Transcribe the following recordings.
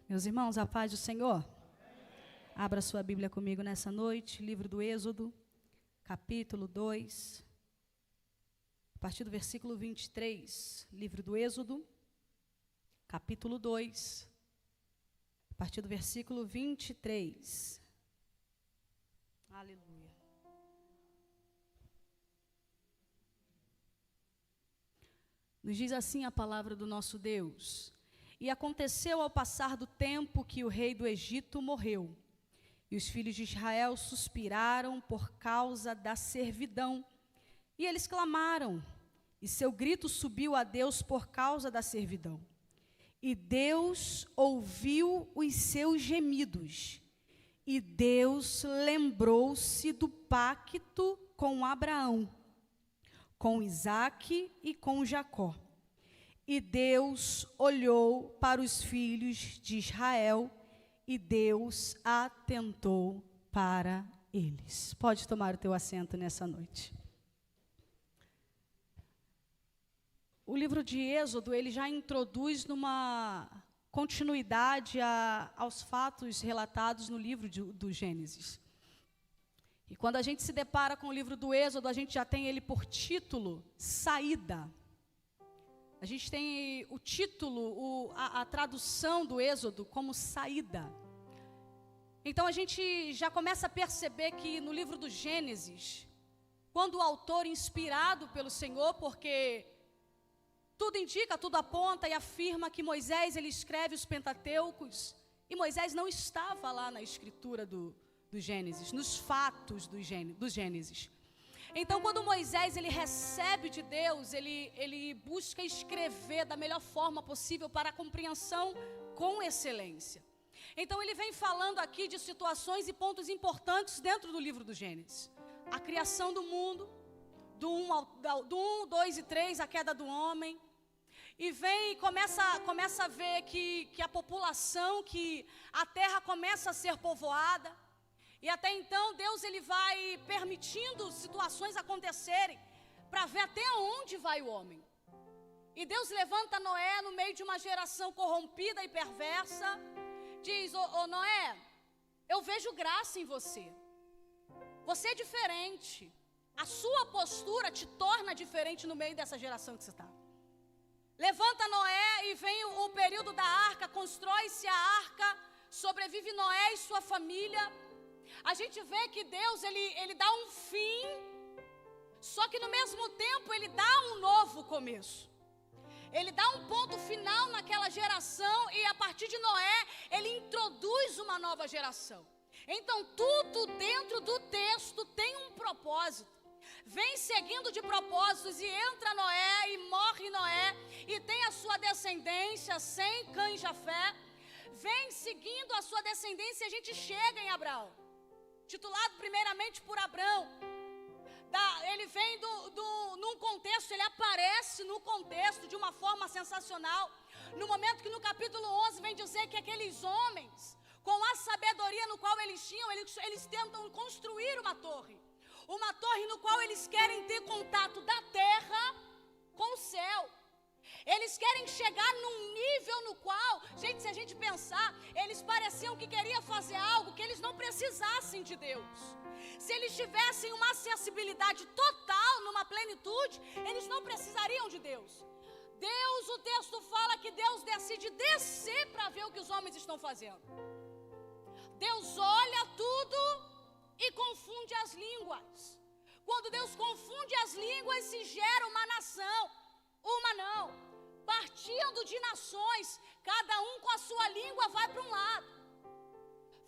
Meus irmãos, a paz do Senhor. Abra sua Bíblia comigo nessa noite, livro do Êxodo, capítulo 2, a partir do versículo 23. Livro do Êxodo, capítulo 2, a partir do versículo 23. Aleluia. Nos diz assim a palavra do nosso Deus: E aconteceu ao passar do tempo que o rei do Egito morreu, e os filhos de Israel suspiraram por causa da servidão. E eles clamaram, e seu grito subiu a Deus por causa da servidão. E Deus ouviu os seus gemidos, e Deus lembrou-se do pacto com Abraão, com Isaque e com Jacó. E Deus olhou para os filhos de Israel, e Deus atentou para eles. Pode tomar o teu assento nessa noite. O livro de Êxodo, ele já introduz numa continuidade aos fatos relatados no livro do Gênesis. E quando a gente se depara com o livro do Êxodo, a gente já tem ele por título, Saída. A gente tem o título, a tradução do Êxodo como saída. Então a gente já começa a perceber que no livro do Gênesis, quando o autor, inspirado pelo Senhor, porque tudo indica, tudo aponta e afirma que Moisés, ele escreve os Pentateucos, e Moisés não estava lá na escritura do Gênesis, nos fatos do Gênesis. Então, quando Moisés ele recebe de Deus, ele busca escrever da melhor forma possível para a compreensão com excelência. Então, ele vem falando aqui de situações e pontos importantes dentro do livro do Gênesis. A criação do mundo, do 1, 2 e 3, a queda do homem. E vem e começa a ver que a população, que a terra começa a ser povoada. E até então, Deus ele vai permitindo situações acontecerem para ver até onde vai o homem. E Deus levanta Noé no meio de uma geração corrompida e perversa. Diz, ô Noé, eu vejo graça em você. Você é diferente. A sua postura te torna diferente no meio dessa geração que você está. Levanta Noé e vem o período da arca, constrói-se a arca, sobrevive Noé e sua família. A gente vê que Deus, ele dá um fim, só que no mesmo tempo ele dá um novo começo. Ele dá um ponto final naquela geração e a partir de Noé, ele introduz uma nova geração. Então tudo dentro do texto tem um propósito. Vem seguindo de propósitos e entra Noé e morre Noé e tem a sua descendência sem Cã e Jafé. Vem seguindo a sua descendência e a gente chega em Abraão. Titulado primeiramente por Abrão, ele vem num contexto, ele aparece no contexto de uma forma sensacional, no momento que no capítulo 11 vem dizer que aqueles homens, com a sabedoria no qual eles tinham, eles tentam construir uma torre no qual eles querem ter contato da terra com o céu. Eles querem chegar num nível no qual, gente, se a gente pensar, eles pareciam que queriam fazer algo que eles não precisassem de Deus. Se eles tivessem uma acessibilidade total, numa plenitude, eles não precisariam de Deus. Deus, o texto fala que Deus decide descer para ver o que os homens estão fazendo. Deus olha tudo e confunde as línguas. Quando Deus confunde as línguas, se gera uma nação. Uma não, partindo de nações, cada um com a sua língua vai para um lado.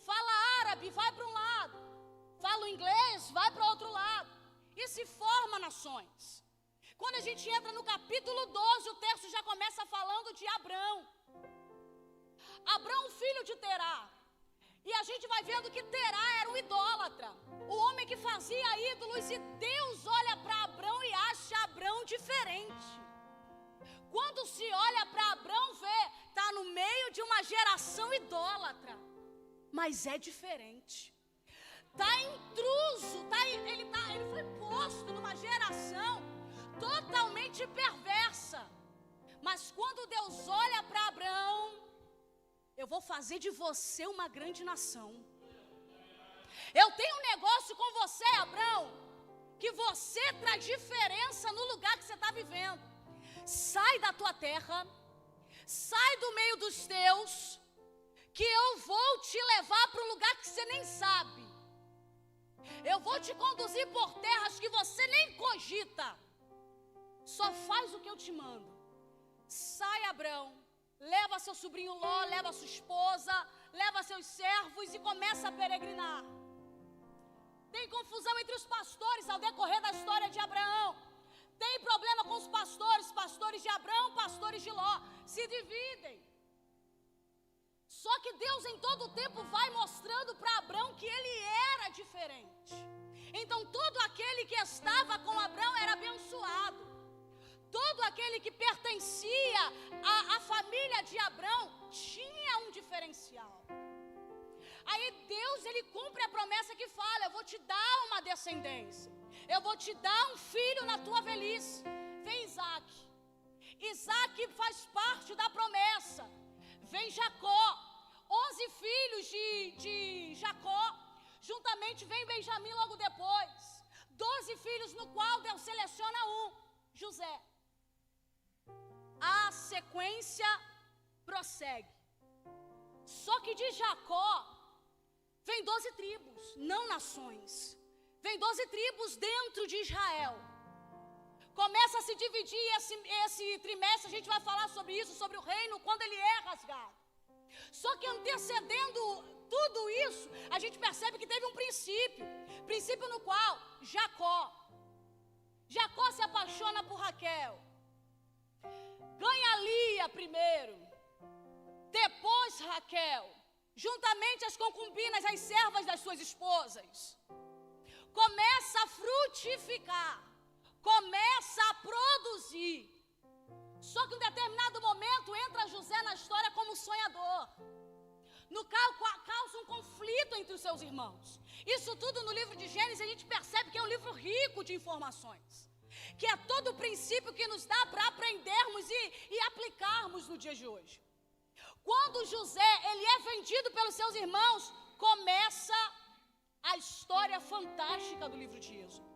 Fala árabe, vai para um lado. Fala inglês, vai para outro lado. E se forma nações. Quando a gente entra no capítulo 12, o texto já começa falando de Abrão. Abrão, filho de Terá. E a gente vai vendo que Terá era um idólatra. O homem que fazia ídolos, e Deus olha para Abrão e acha Abrão diferente. Quando se olha para Abrão, está no meio de uma geração idólatra, mas é diferente. Está intruso, ele foi posto numa geração totalmente perversa. Mas quando Deus olha para Abrão, eu vou fazer de você uma grande nação. Eu tenho um negócio com você, Abrão, que você traz diferença no lugar que você está vivendo. Sai da tua terra, sai do meio dos teus, que eu vou te levar para um lugar que você nem sabe. Eu vou te conduzir por terras que você nem cogita. Só faz o que eu te mando. Sai, Abrão, leva seu sobrinho Ló, leva sua esposa, leva seus servos e começa a peregrinar. Tem confusão entre os pastores ao decorrer da história de Abraão. Tem problema com os pastores, pastores de Abraão, pastores de Ló, se dividem. Só que Deus em todo o tempo vai mostrando para Abraão que ele era diferente. Então todo aquele que estava com Abraão era abençoado. Todo aquele que pertencia à família de Abraão tinha um diferencial. Aí Deus, ele cumpre a promessa que fala: eu vou te dar uma descendência, eu vou te dar um filho na tua velhice. Vem Isaac. Isaac faz parte da promessa. Vem Jacó, 11 filhos de Jacó. Juntamente vem Benjamim logo depois. 12 filhos, no qual Deus seleciona um, José. A sequência prossegue. Só que de Jacó vem 12 tribos, não nações. Vem 12 tribos dentro de Israel. Começa a se dividir esse trimestre, a gente vai falar sobre isso, sobre o reino, quando ele é rasgado. Só que antecedendo tudo isso, a gente percebe que teve um princípio no qual Jacó se apaixona por Raquel. Ganha Lia primeiro, depois Raquel, juntamente as concubinas, as servas das suas esposas. Começa a frutificar, começa a produzir. Só que em determinado momento entra José na história como sonhador. No qual causa um conflito entre os seus irmãos. Isso tudo no livro de Gênesis a gente percebe que é um livro rico de informações. Que é todo o princípio que nos dá para aprendermos e aplicarmos no dia de hoje. Quando José ele é vendido pelos seus irmãos, começa a história fantástica do livro de Êxodo.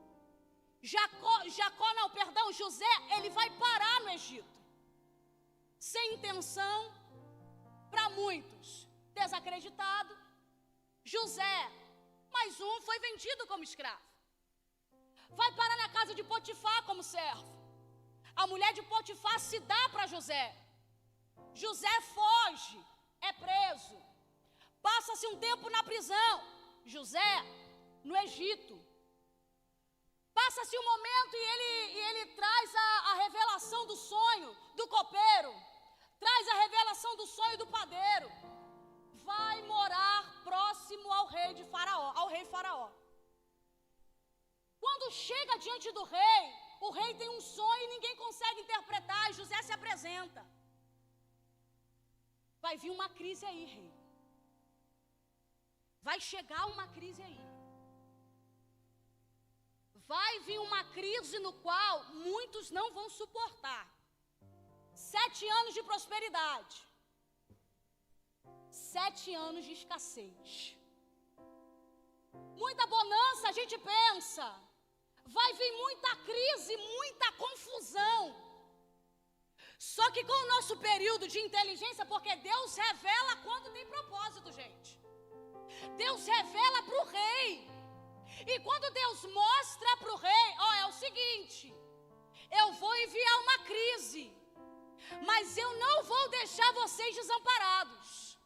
José, ele vai parar no Egito. Sem intenção, para muitos, desacreditado. José, mais um, foi vendido como escravo. Vai parar na casa de Potifar como servo. A mulher de Potifar se dá para José. José foge, é preso. Passa-se um tempo na prisão. José, no Egito. Passa-se um momento e ele traz a revelação do sonho do copeiro. Traz a revelação do sonho do padeiro. Vai morar próximo ao rei Faraó. Quando chega diante do rei, o rei tem um sonho e ninguém consegue interpretar, e José se apresenta. Vai vir uma crise aí, rei. Vai chegar uma crise aí. Vai vir uma crise no qual muitos não vão suportar. 7 anos de prosperidade. 7 anos de escassez. Muita bonança, a gente pensa. Vai vir muita crise, muita confusão. Só que com o nosso período de inteligência, porque Deus revela quando tem propósito, gente. Deus revela para o rei. E quando Deus mostra para o rei, é o seguinte: eu vou enviar uma crise, mas eu não vou deixar vocês desamparados.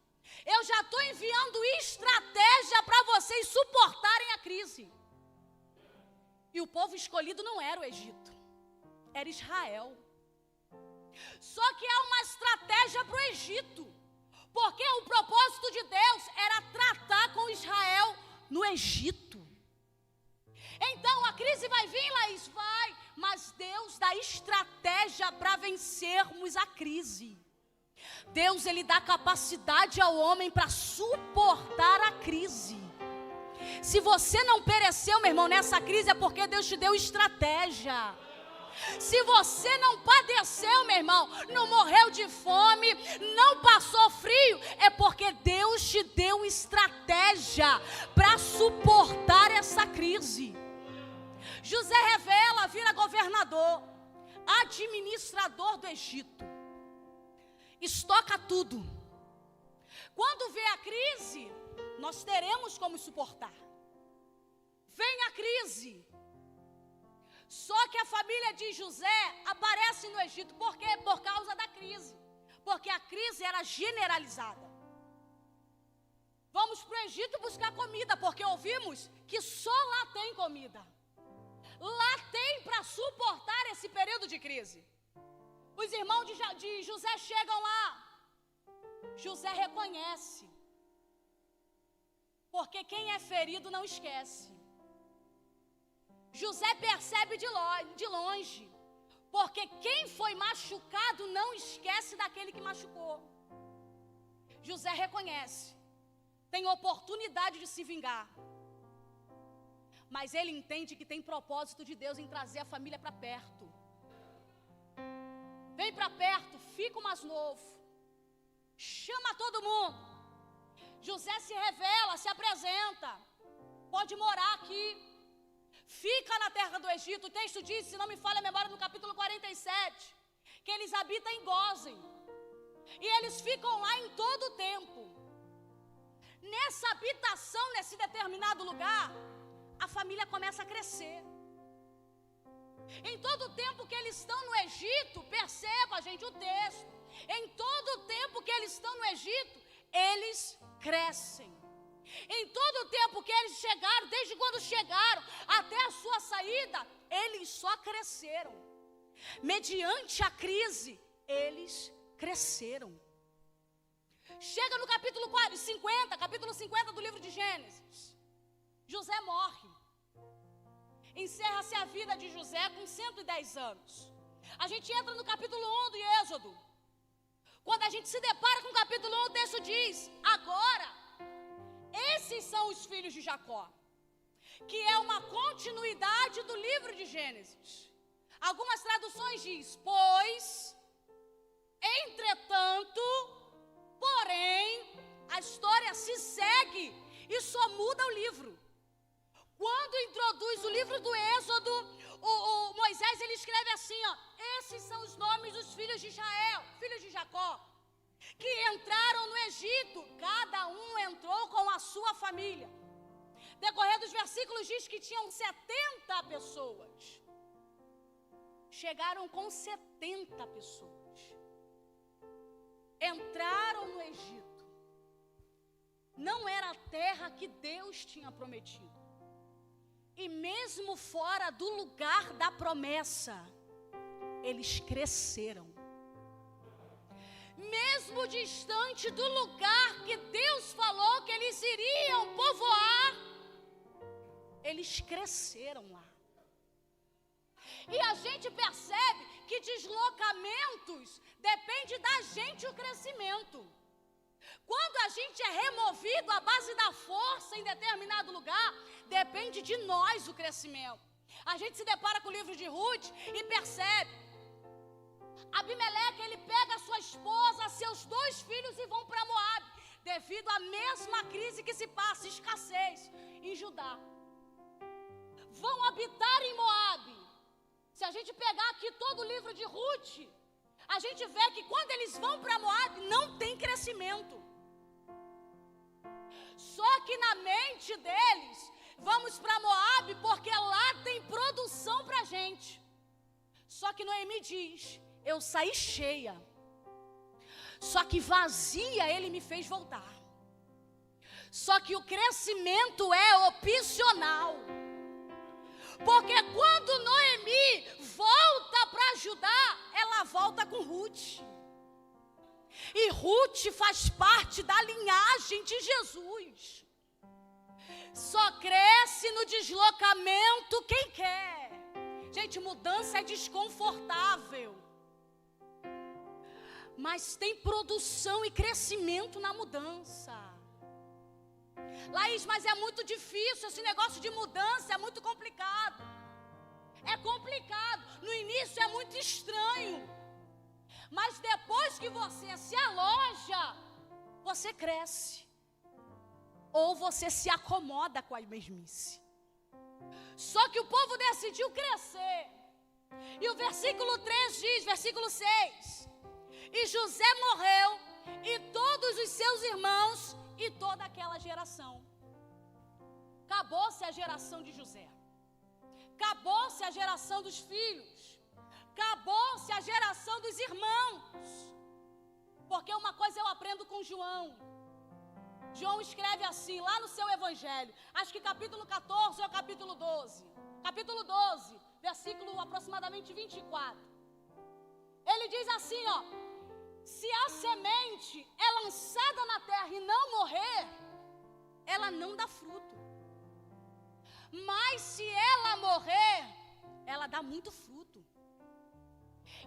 Eu já estou enviando estratégia para vocês suportarem a crise. E o povo escolhido não era o Egito, era Israel. Só que há uma estratégia para o Egito, porque o propósito de Deus era tratar com Israel no Egito. Então a crise vai vir, Laís? Vai, mas Deus dá estratégia para vencermos a crise. Deus, ele dá capacidade ao homem para suportar a crise. Se você não pereceu, meu irmão, nessa crise, é porque Deus te deu estratégia. Se você não padeceu, meu irmão, não morreu de fome, não passou frio, é porque estratégia para suportar essa crise. José revela, vira governador, administrador do Egito, estoca tudo. Quando vê a crise, nós teremos como suportar. Vem a crise. Só que a família de José aparece no Egito. Por quê? Por causa da crise. Porque a crise era generalizada. Vamos para o Egito buscar comida, porque ouvimos que só lá tem comida. Lá tem para suportar esse período de crise. Os irmãos de José chegam lá. José reconhece. Porque quem é ferido não esquece. José percebe de longe. Porque quem foi machucado não esquece daquele que machucou. José reconhece. Tem oportunidade de se vingar. Mas ele entende que tem propósito de Deus em trazer a família para perto. Vem para perto, fica o mais novo. Chama todo mundo. José se revela, se apresenta. Pode morar aqui. Fica na terra do Egito. O texto diz, se não me falha a memória, no capítulo 47, que eles habitam em Gósen. E eles ficam lá em todo o tempo. Nessa habitação, nesse determinado lugar, a família começa a crescer. Em todo o tempo que eles estão no Egito, perceba, gente, o texto. Em todo o tempo que eles estão no Egito, eles crescem. Em todo o tempo que eles chegaram, desde quando chegaram até a sua saída, eles só cresceram. Mediante a crise, eles cresceram. Chega no capítulo 50 do livro de Gênesis. José morre. Encerra-se a vida de José com 110 anos. A gente entra no capítulo 1 do Êxodo. Quando a gente se depara com o capítulo 1, o texto diz: agora, esses são os filhos de Jacó, que é uma continuidade do livro de Gênesis. Algumas traduções diz: pois, entretanto, porém, a história se segue e só muda o livro. Quando introduz o livro do Êxodo, o Moisés ele escreve assim, ó: esses são os nomes dos filhos de Israel, filhos de Jacó, que entraram no Egito, cada um entrou com a sua família. Decorrer dos versículos diz que tinham 70 pessoas. Chegaram com 70 pessoas. Entraram no Egito. Não era a terra que Deus tinha prometido. E mesmo fora do lugar da promessa, eles cresceram. Mesmo distante do lugar que Deus falou que eles iriam povoar, eles cresceram lá. E a gente percebe que deslocamentos depende da gente o crescimento. Quando a gente é removido à base da força em determinado lugar, depende de nós o crescimento. A gente se depara com o livro de Ruth e percebe. Abimeleque, ele pega a sua esposa, seus 2 filhos e vão para Moabe, devido à mesma crise que se passa, escassez, em Judá. Vão habitar em Moabe. Se a gente pegar aqui todo o livro de Ruth, a gente vê que quando eles vão para Moabe, não tem crescimento. Só que na mente deles, vamos para Moabe porque lá tem produção para a gente. Só que Noemi diz: eu saí cheia, só que vazia ele me fez voltar. Só que o crescimento é opcional. Porque quando Noemi volta para Judá, ela volta com Ruth. E Ruth faz parte da linhagem de Jesus. Só cresce no deslocamento quem quer. Gente, mudança é desconfortável. Mas tem produção e crescimento na mudança. Laís, mas é muito difícil, esse negócio de mudança é muito complicado. É complicado, no início é muito estranho. Mas depois que você se aloja, você cresce. ou você se acomoda com a mesmice. Só que o povo decidiu crescer. E o versículo 3 diz, versículo 6, e José morreu, e todos os seus irmãos, e toda aquela geração. Acabou-se a geração de José. Acabou-se a geração dos filhos. Acabou-se a geração dos irmãos. Porque uma coisa eu aprendo com João. João escreve assim, lá no seu evangelho, acho que capítulo 14 ou capítulo 12. Capítulo 12, versículo aproximadamente 24. Ele diz assim, ó: se a semente é lançada na terra e não morrer, ela não dá fruto. Mas se ela morrer, ela dá muito fruto.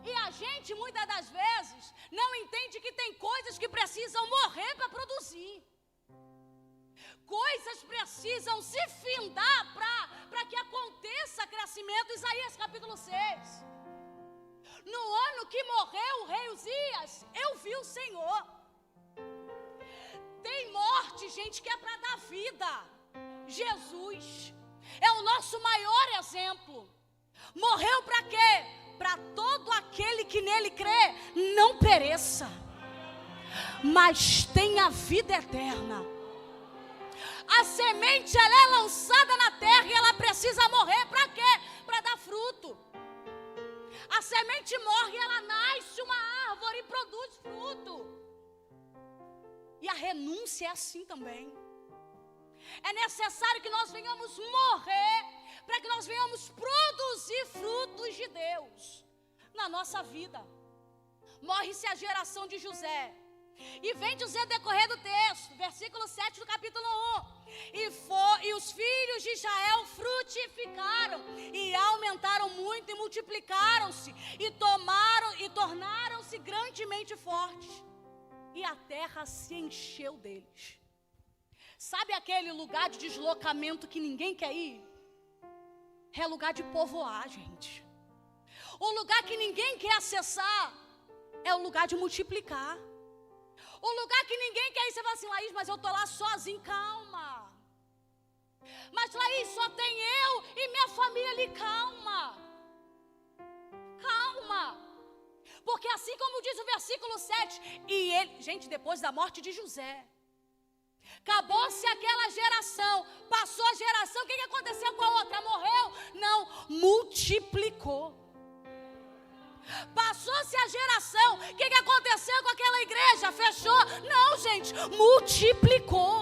E a gente, muitas das vezes, não entende que tem coisas que precisam morrer para produzir. Coisas precisam se findar para que aconteça crescimento. Isaías capítulo 6. No ano que morreu o rei Uzias, eu vi o Senhor. Tem morte, gente, que é para dar vida. Jesus é o nosso maior exemplo. Morreu para quê? Para todo aquele que nele crê não pereça, mas tenha vida eterna. A semente, ela é lançada na terra e ela precisa morrer para quê? Para dar fruto. A semente morre e ela nasce uma árvore e produz fruto. E a renúncia é assim também. É necessário que nós venhamos morrer para que nós venhamos produzir frutos de Deus na nossa vida. Morre-se a geração de José. E vem dizer decorrer do texto, versículo 7 do capítulo 1. E os filhos de Israel frutificaram e aumentaram muito e multiplicaram-se e tornaram-se grandemente fortes. E a terra se encheu deles. Sabe aquele lugar de deslocamento que ninguém quer ir? É lugar de povoar, gente. O lugar que ninguém quer acessar é o lugar de multiplicar. O lugar que ninguém quer ir, você fala assim: Laís, mas eu estou lá sozinho. Calma. Mas Laís, só tem eu e minha família ali. Calma. Calma. Porque assim como diz o versículo 7, e ele, gente, depois da morte de José, acabou-se aquela geração, passou a geração, o que aconteceu com a outra? Morreu? Não, multiplicou. Passou-se a geração, o que aconteceu com aquela igreja? Fechou? Não, gente, multiplicou,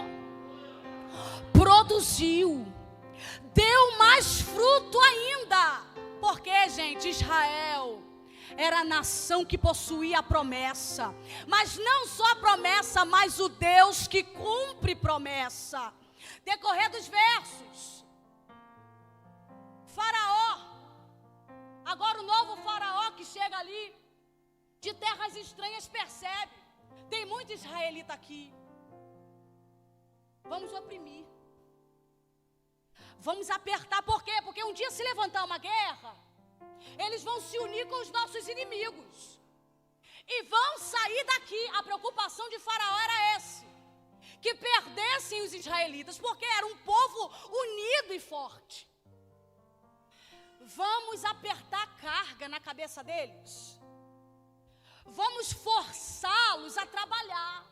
produziu, deu mais fruto ainda. Porque, gente, Israel era a nação que possuía a promessa, mas não só a promessa, mas o Deus que cumpre promessa. Decorrer dos versos, Faraó, agora o novo Faraó que chega ali, de terras estranhas, percebe, tem muito israelita aqui, vamos oprimir, vamos apertar. Por quê? Porque um dia se levantar uma guerra, eles vão se unir com os nossos inimigos e vão sair daqui. A preocupação de Faraó era essa, que perdessem os israelitas, porque era um povo unido e forte. Vamos apertar a carga na cabeça deles, vamos forçá-los a trabalhar,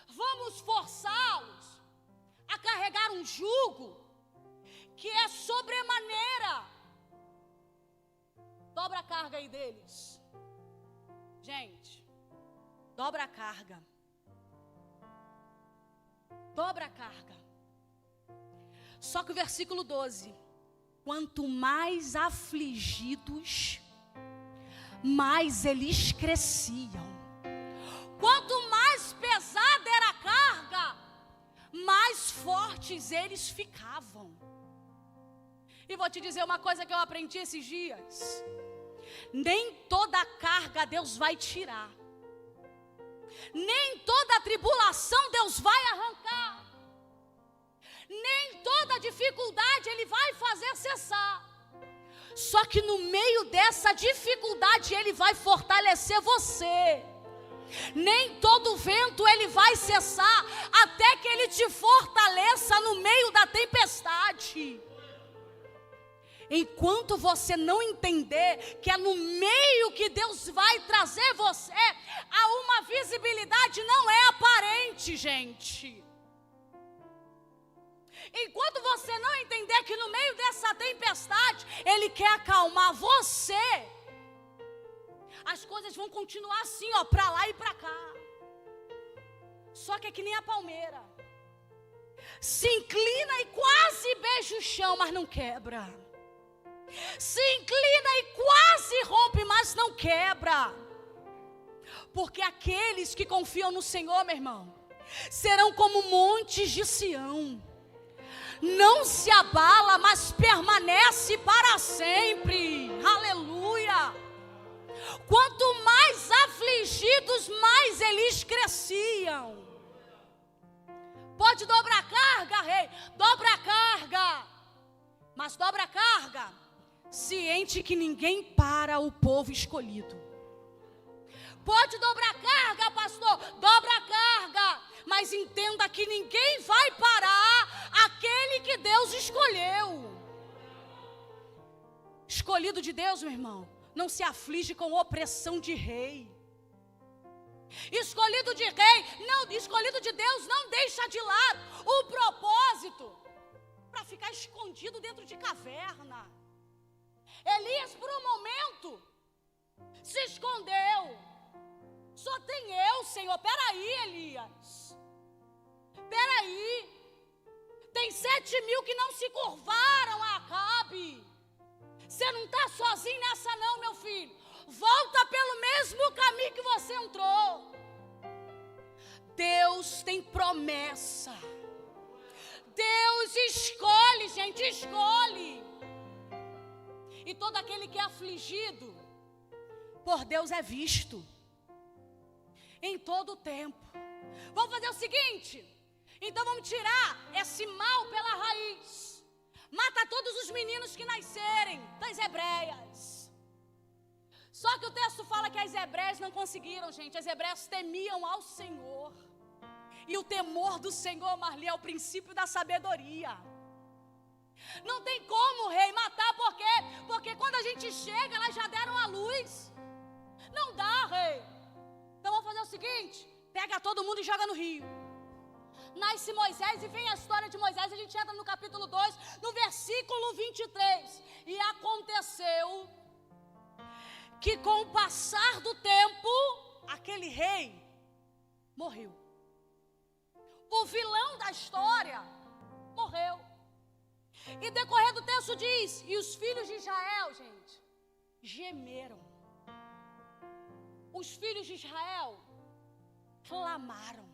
vamos forçá-los a carregar um jugo que é sobremaneira. Dobra a carga aí deles. Gente, dobra a carga. Dobra a carga. Só que o versículo 12: quanto mais afligidos, mais eles cresciam. Quanto mais pesada era a carga, mais fortes eles ficavam. E vou te dizer uma coisa que eu aprendi esses dias: nem toda a carga Deus vai tirar, nem toda a tribulação Deus vai arrancar, nem toda dificuldade Ele vai fazer cessar. Só que no meio dessa dificuldade Ele vai fortalecer você. Nem todo vento ele vai cessar até que ele te fortaleça no meio da tempestade. Enquanto você não entender que é no meio que Deus vai trazer você a uma visibilidade, não é aparente, gente. Enquanto você não entender que no meio dessa tempestade Ele quer acalmar você, as coisas vão continuar assim, ó, para lá e para cá. Só que é que nem a palmeira, se inclina e quase beija o chão, mas não quebra. Se inclina e quase rompe, mas não quebra. Porque aqueles que confiam no Senhor, meu irmão, serão como montes de Sião. Não se abala, mas permanece para sempre. Aleluia. Quanto mais afligidos, mais eles cresciam. Pode dobrar a carga, rei, dobra a carga. Mas dobra a carga ciente que ninguém para o povo escolhido. Pode dobrar a carga, pastor, dobra a carga, mas entenda que ninguém vai parar aquele que Deus escolheu. Escolhido de Deus, meu irmão, não se aflige com opressão de rei. Escolhido de rei, não, escolhido de Deus não deixa de lado o propósito para ficar escondido dentro de caverna. Elias, por um momento, se escondeu. Só tem eu, Senhor. Peraí, Elias. Peraí. Tem 7.000 que não se curvaram a Acabe. Você não está sozinho nessa não, meu filho. Volta pelo mesmo caminho que você entrou. Deus tem promessa. Deus escolhe, gente, escolhe. E todo aquele que é afligido por Deus é visto em todo o tempo. Vamos fazer o seguinte, então vamos tirar esse mal pela raiz. Mata todos os meninos que nascerem das hebreias. Só que o texto fala que as hebreias não conseguiram, gente. As hebreias temiam ao Senhor. E o temor do Senhor, Marli, é o princípio da sabedoria. Não tem como, rei, matar, por quê? Porque quando a gente chega, elas já deram a luz. Não dá, rei. Então vamos fazer o seguinte, pega todo mundo e joga no rio. Nasce Moisés e vem a história de Moisés. A gente entra no capítulo 2, no versículo 23. E aconteceu que com o passar do tempo, aquele rei morreu. O vilão da história morreu. E decorrer do texto diz, e os filhos de Israel, gente, gemeram. Os filhos de Israel clamaram.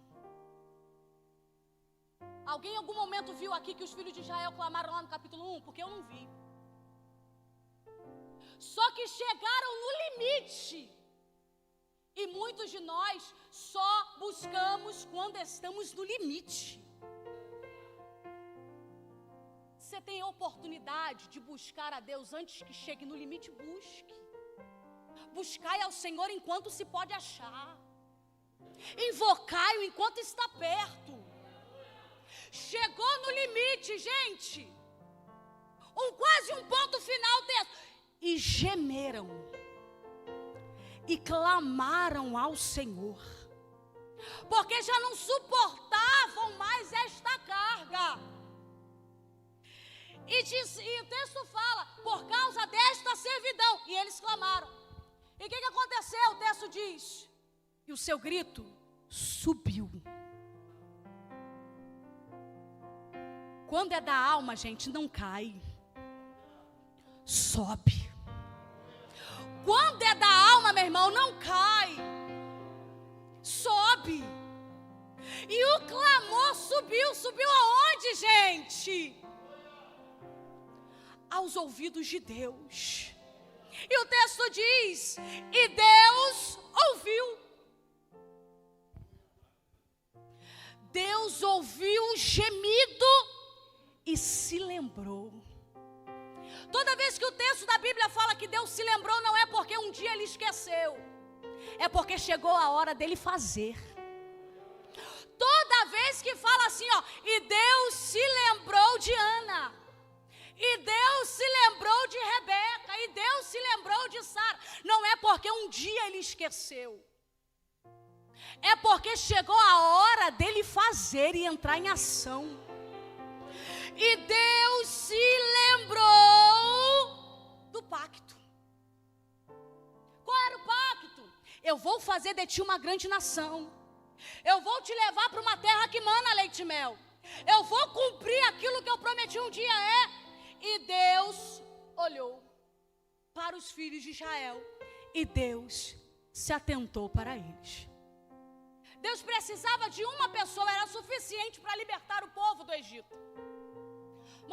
Alguém em algum momento viu aqui que os filhos de Israel clamaram lá no capítulo 1? Porque eu não vi. Só que chegaram no limite. E muitos de nós só buscamos quando estamos no limite. Você tem a oportunidade de buscar a Deus antes que chegue no limite, busque. Buscai ao Senhor enquanto se pode achar. Invocai-o enquanto está perto. Chegou no limite, gente. Quase um ponto final desse. E gemeram. E clamaram ao Senhor. Porque já não suportavam mais esta carga. E o texto fala, por causa desta servidão. E eles clamaram. E o que aconteceu? O texto diz, e o seu grito subiu. Quando é da alma, gente, não cai. Sobe. Quando é da alma, meu irmão, não cai. Sobe. E o clamor subiu. Subiu aonde, gente? Aos ouvidos de Deus. E o texto diz, e Deus ouviu. Deus ouviu o gemido e se lembrou. Toda vez que o texto da Bíblia fala que Deus se lembrou, não é porque um dia ele esqueceu. é porque chegou a hora dele fazer. Toda vez que fala assim, ó, e Deus se lembrou de Ana, e Deus se lembrou de Rebeca, e Deus se lembrou de Sara, não é porque um dia ele esqueceu, é porque chegou a hora dele fazer e entrar em ação. E Deus se lembrou do pacto. Qual era o pacto? Eu vou fazer de ti uma grande nação. Eu vou te levar para uma terra que mana leite e mel. Eu vou cumprir aquilo que eu prometi um dia. E Deus olhou para os filhos de Israel. E Deus se atentou para eles. Deus precisava de uma pessoa, era suficiente para libertar o povo do Egito.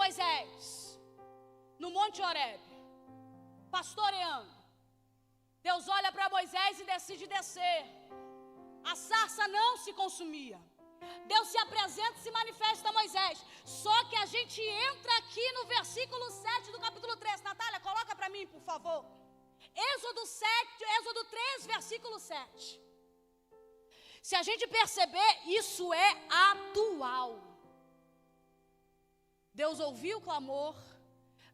Moisés, no Monte Horebe, pastoreando. Deus olha para Moisés e decide descer. A sarça não se consumia. Deus se apresenta e se manifesta a Moisés. Só que a gente entra aqui no versículo 7 do capítulo 3. Natália, coloca para mim, por favor. Êxodo 3, versículo 7. Se a gente perceber, isso é atual. Deus ouviu o clamor,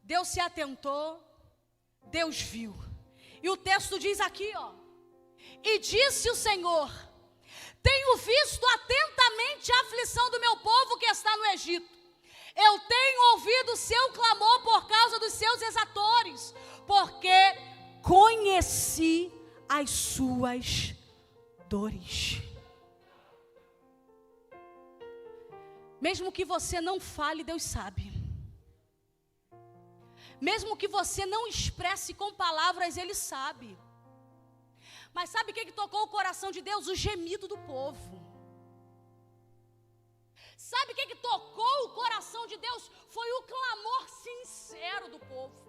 Deus se atentou, Deus viu. E o texto diz aqui, ó. E disse o Senhor: tenho visto atentamente a aflição do meu povo que está no Egito. Eu tenho ouvido o seu clamor por causa dos seus exatores, porque conheci as suas dores. Mesmo que você não fale, Deus sabe. Mesmo que você não expresse com palavras, Ele sabe. Mas sabe o que tocou o coração de Deus? O gemido do povo. Sabe o que tocou o coração de Deus? Foi o clamor sincero do povo.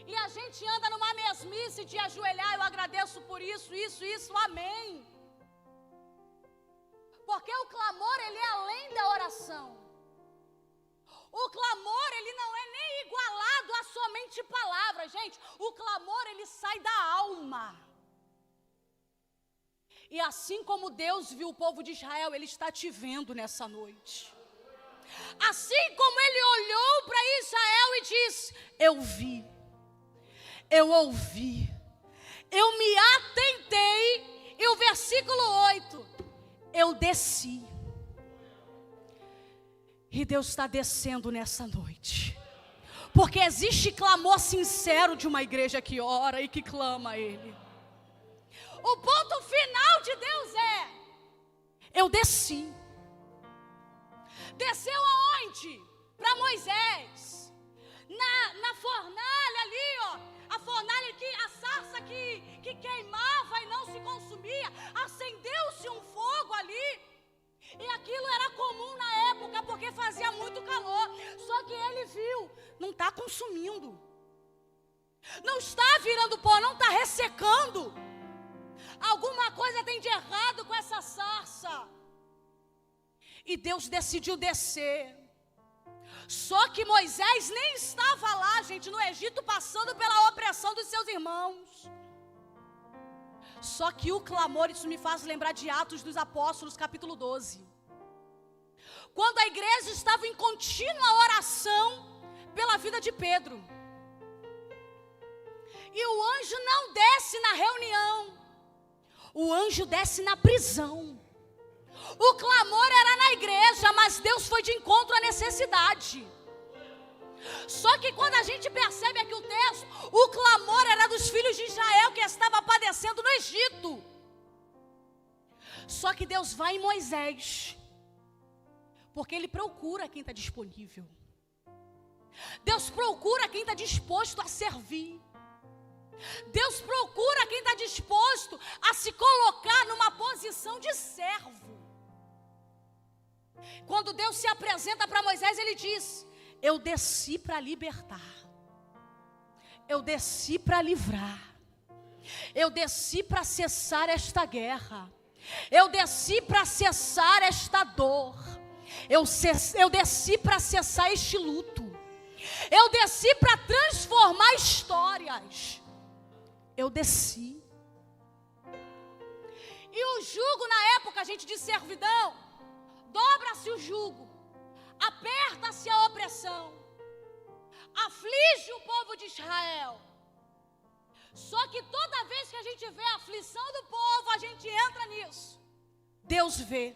E a gente anda numa mesmice de ajoelhar, eu agradeço por isso, amém. Porque o clamor, ele é além da oração. O clamor, ele não é nem igualado a somente palavras, gente. O clamor, ele sai da alma. E assim como Deus viu o povo de Israel, Ele está te vendo nessa noite. Assim como Ele olhou para Israel e disse: eu vi, eu ouvi, eu me atentei. E o versículo 8, eu desci. E Deus está descendo nessa noite. Porque existe clamor sincero de uma igreja que ora e que clama a Ele. O ponto final de Deus é: eu desci. Desceu aonde? Para Moisés. Na fornalha ali, ó. A fornalha que, a sarça que queimava e não se consumia. Acendeu-se um fogo ali. E aquilo era comum na época, porque fazia muito calor. Só que ele viu, não está consumindo. Não está virando pó, não está ressecando. Alguma coisa tem de errado com essa sarça. E Deus decidiu descer. Só que Moisés nem estava lá, gente, no Egito, passando pela opressão dos seus irmãos. Só que o clamor, isso me faz lembrar de Atos dos Apóstolos, capítulo 12. Quando a igreja estava em contínua oração pela vida de Pedro. E o anjo não desce na reunião. O anjo desce na prisão. O clamor era na igreja, mas Deus foi de encontro à necessidade. Só que quando a gente percebe aqui o texto, o clamor era dos filhos de Israel que estava padecendo no Egito. Só que Deus vai em Moisés, porque Ele procura quem está disponível. Deus procura quem está disposto a servir. Deus procura quem está disposto a se colocar numa posição de servo. Quando Deus se apresenta para Moisés, Ele diz: eu desci para libertar, eu desci para livrar, eu desci para cessar esta guerra, eu desci para cessar esta dor, eu desci para cessar este luto, eu desci para transformar histórias. eu desci. E o jugo na época, gente, de servidão, dobra-se o jugo, aperta-se a opressão, aflige o povo de Israel. Só que toda vez que a gente vê a aflição do povo, a gente entra nisso. Deus vê,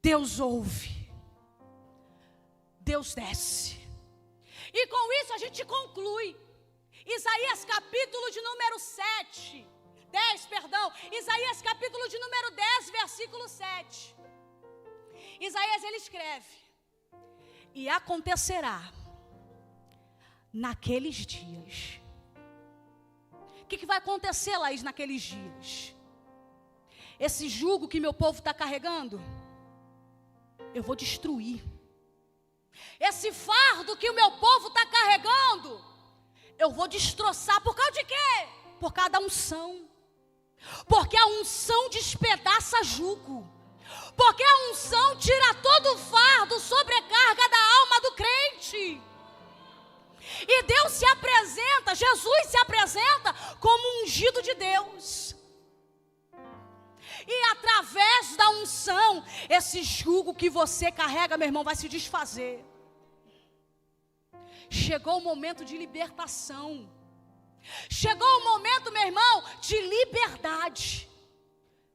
Deus ouve, Deus desce. E com isso a gente conclui. Isaías capítulo de número 10, Isaías capítulo de número 10, versículo 7. Isaías, ele escreve: e acontecerá naqueles dias. O que vai acontecer, Laís, naqueles dias? Esse jugo que meu povo está carregando, eu vou destruir. Esse fardo que o meu povo está carregando, eu vou destroçar. Por causa de quê? Por causa da unção. Porque a unção despedaça jugo. Porque a unção tira todo o fardo, sobrecarga da alma do crente. E Deus se apresenta, Jesus se apresenta como ungido de Deus. E através da unção, esse jugo que você carrega, meu irmão, vai se desfazer. Chegou o momento de libertação. Chegou o momento, meu irmão, de liberdade.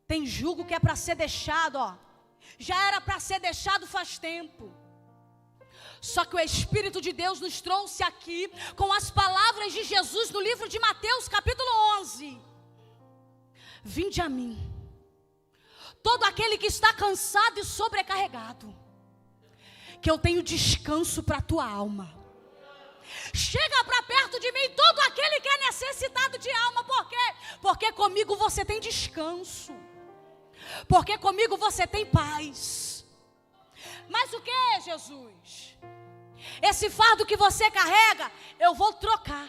Tem jugo que é para ser deixado, ó. Já era para ser deixado faz tempo. Só que o Espírito de Deus nos trouxe aqui com as palavras de Jesus no livro de Mateus capítulo 11. Vinde a mim, todo aquele que está cansado e sobrecarregado, que eu tenho descanso para a tua alma. Chega para perto de mim todo aquele que é necessitado de alma. Por quê? Porque comigo você tem descanso. Porque comigo você tem paz. Mas o que, Jesus? Esse fardo que você carrega, eu vou trocar.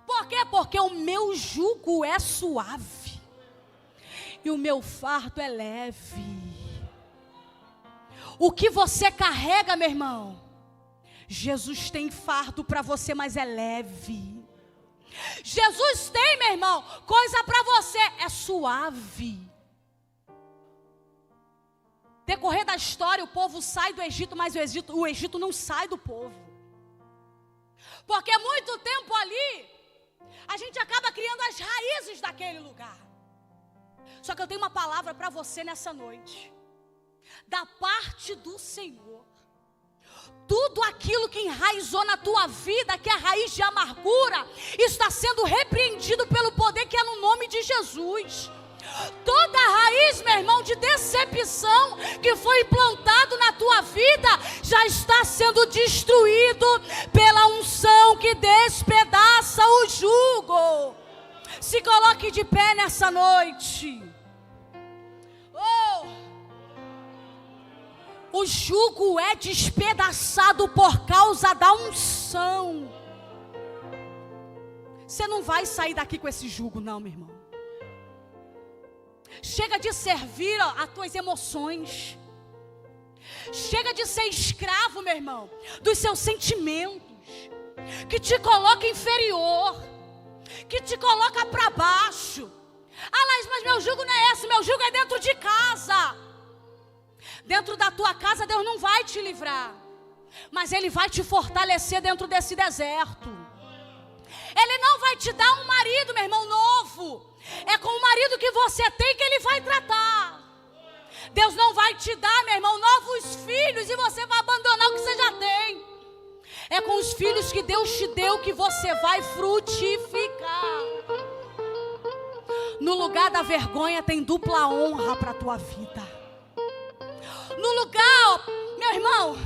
Por quê? Porque o meu jugo é suave e o meu fardo é leve. O que você carrega, meu irmão, Jesus tem fardo para você, mas é leve. Jesus tem, meu irmão, coisa para você, é suave. Decorrer da história, o povo sai do Egito, mas o Egito não sai do povo. Porque muito tempo ali, a gente acaba criando as raízes daquele lugar. Só que eu tenho uma palavra para você nessa noite. Da parte do Senhor. Tudo aquilo que enraizou na tua vida, que é raiz de amargura, está sendo repreendido pelo poder que é no nome de Jesus. Toda raiz, meu irmão, de decepção que foi implantado na tua vida, já está sendo destruído pela unção que despedaça o jugo. Se coloque de pé nessa noite. O jugo é despedaçado por causa da unção. Você não vai sair daqui com esse jugo, não, meu irmão. Chega de servir as tuas emoções. Chega de ser escravo, meu irmão, dos seus sentimentos, que te coloca inferior, que te coloca para baixo. Ah, Laís, mas meu jugo não é esse, meu jugo é dentro de casa. Dentro da tua casa Deus não vai te livrar, mas Ele vai te fortalecer dentro desse deserto. Ele não vai te dar um marido, meu irmão, novo. É com o marido que você tem que Ele vai tratar. Deus não vai te dar, meu irmão, novos filhos e você vai abandonar o que você já tem. É com os filhos que Deus te deu que você vai frutificar. No lugar da vergonha tem dupla honra para a tua vida. No lugar, meu irmão,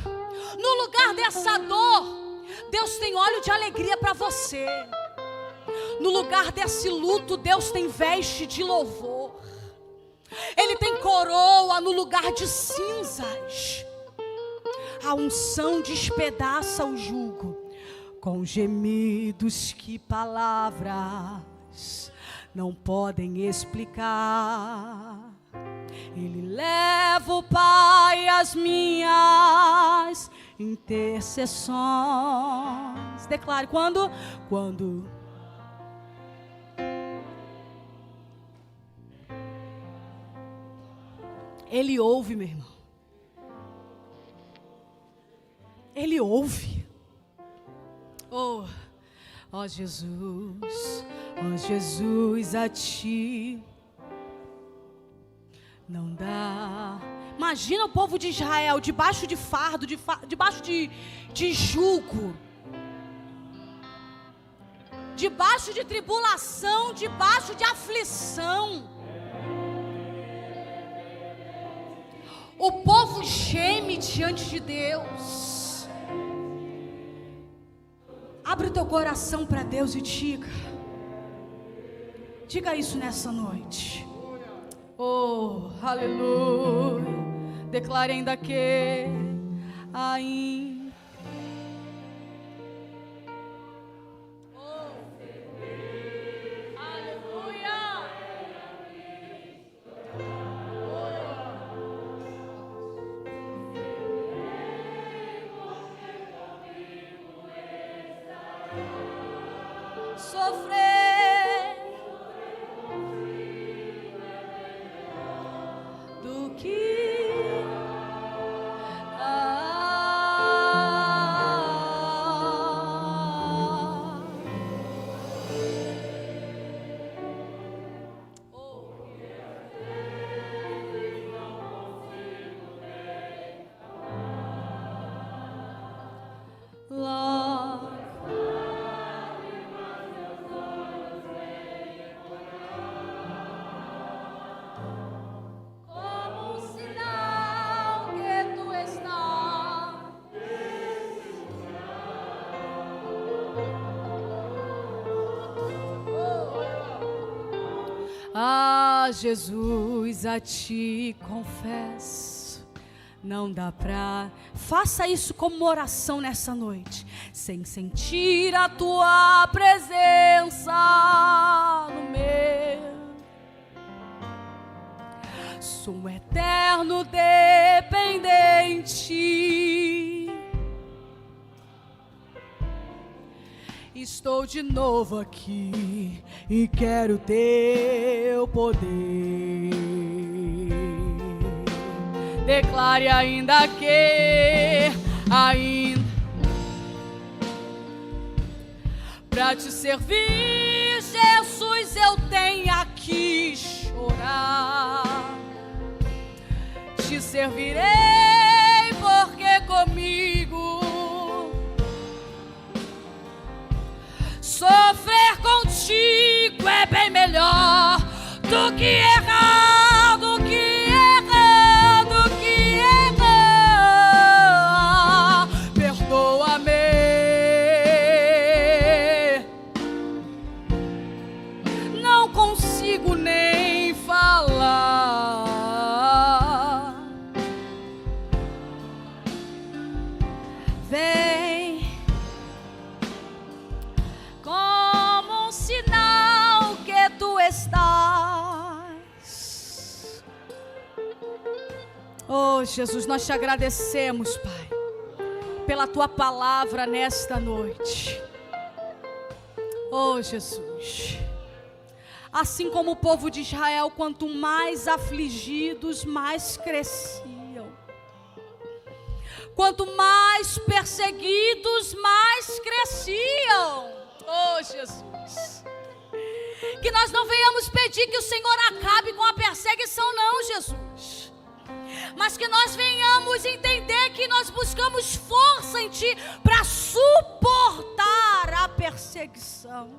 no lugar dessa dor, Deus tem óleo de alegria para você. No lugar desse luto, Deus tem veste de louvor. Ele tem coroa no lugar de cinzas. A unção despedaça o jugo com gemidos que palavras não podem explicar. Ele leva o Pai as minhas intercessões. Declare quando Ele ouve, meu irmão. Ele ouve. Oh, ó Jesus, a ti não dá. Imagina o povo de Israel debaixo de fardo, debaixo de jugo, debaixo de tribulação, debaixo de aflição. O povo geme diante de Deus. Abre o teu coração para Deus e diga isso nessa noite. Oh, aleluia. Declare ainda que ainda. Oh, aleluia. Sofrer do que Jesus, a ti confesso, não dá pra... Faça isso como uma oração nessa noite, sem sentir a tua presença no meu. Sou um eterno dependente. Estou de novo aqui e quero teu poder. Declare ainda que pra te servir, Jesus, eu tenho que chorar. Te servirei porque comigo sofrer contigo é bem melhor do que errar, do que errar, do que errar. Perdoa-me, não consigo nem falar. Vem como um sinal que tu estás. Oh Jesus, nós te agradecemos, Pai, pela tua palavra nesta noite. Oh Jesus, assim como o povo de Israel, quanto mais afligidos, mais cresciam. Quanto mais perseguidos, mais cresciam. Oh Jesus, que nós não venhamos pedir que o Senhor acabe com a perseguição, não, Jesus, mas que nós venhamos entender que nós buscamos força em Ti para suportar a perseguição.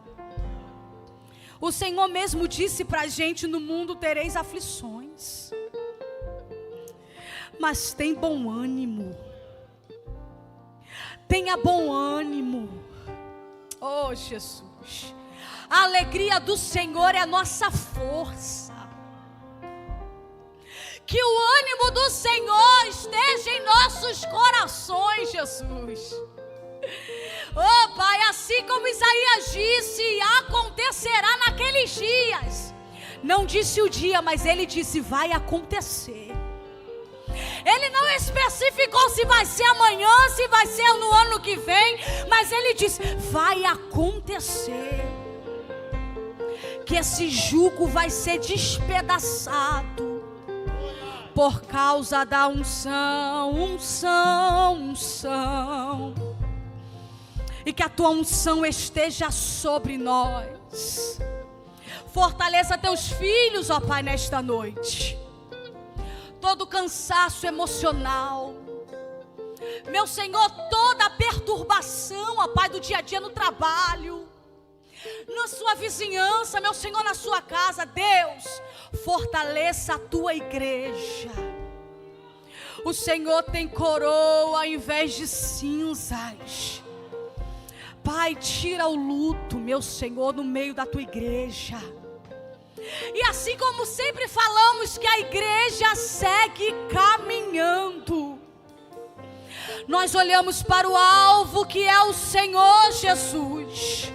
O Senhor mesmo disse para a gente: no mundo tereis aflições, mas tem bom ânimo. Tenha bom ânimo. Oh Jesus, a alegria do Senhor é a nossa força. Que o ânimo do Senhor esteja em nossos corações, Jesus. Oh Pai, assim como Isaías disse, acontecerá naqueles dias. Não disse o dia, mas ele disse: vai acontecer. Ele não especificou se vai ser amanhã, se vai ser no ano que vem, mas ele disse: vai acontecer. Que esse jugo vai ser despedaçado por causa da unção, unção, unção. E que a tua unção esteja sobre nós. Fortaleça teus filhos, ó Pai, nesta noite. Todo cansaço emocional, meu Senhor, toda perturbação, ó Pai, do dia a dia no trabalho, na sua vizinhança, meu Senhor, na sua casa, Deus, fortaleça a tua igreja. O Senhor tem coroa ao invés de cinzas. Pai, tira o luto, meu Senhor, no meio da tua igreja. E assim como sempre falamos que a igreja segue caminhando, nós olhamos para o alvo que é o Senhor Jesus,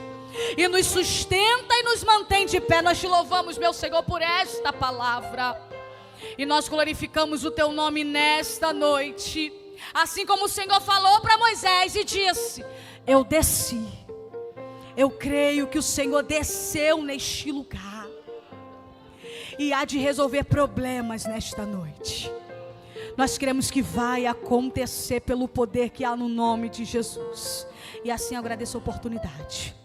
e nos sustenta e nos mantém de pé. Nós te louvamos, meu Senhor, por esta palavra, e nós glorificamos o teu nome nesta noite. Assim como o Senhor falou para Moisés e disse: eu desci. Eu creio que o Senhor desceu neste lugar e há de resolver problemas nesta noite. Nós cremos que vai acontecer pelo poder que há no nome de Jesus. E assim eu agradeço a oportunidade.